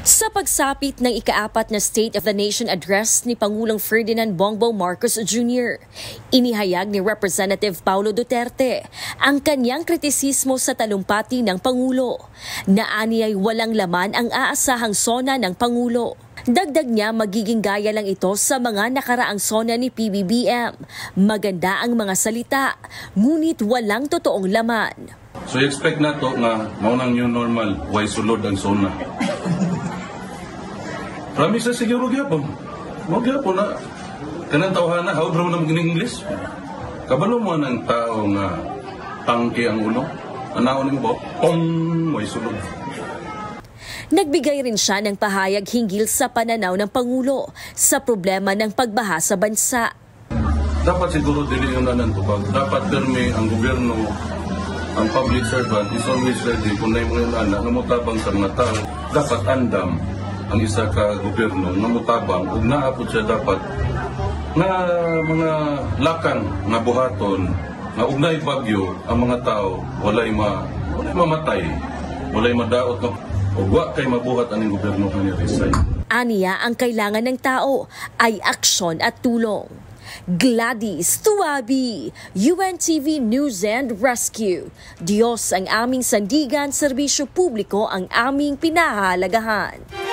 Sa pagsapit ng ika-4 na State of the Nation Address ni Pangulong Ferdinand Bongbong Marcos Jr., inihayag ni Representative Paulo Duterte ang kanyang kritisismo sa talumpati ng Pangulo na ani ay walang laman ang aasahang sona ng Pangulo. Dagdag niya magiging gaya lang ito sa mga nakaraang sona ni PBBM. Maganda ang mga salita, ngunit walang totoong laman. So expect na to nga maunang new normal, why sulod ang sona. Promise sa siguro gyapon. Mo gyapon na kanang tawhana how draw na maging English. Kabalo mo ng tao nga tangke ang ulo. Anaon mo ba? Pong way sulod. Nagbigay rin siya ng pahayag hinggil sa pananaw ng Pangulo sa problema ng pagbaha sa bansa. Dapat siguro dili yung nanantubag. Dapat permi ang gobyerno, ang public servant is always ready kung na yung anak na mutabang sa mga tao. Dapat andam ang isa ka gobyerno na mutabang ug naapod siya dapat na mga lakang nga buhaton nga ugnay bagyo ang mga tao walay mamatay, walay madaot ug wa kay mabuhat aning gobyerno nga ni-resign. Aniya ang kailangan ng tao ay aksyon at tulong. Gladys Tuabi, UNTV News and Rescue. Diyos ang aming sandigan, serbisyo publiko ang aming pinahahalagahan.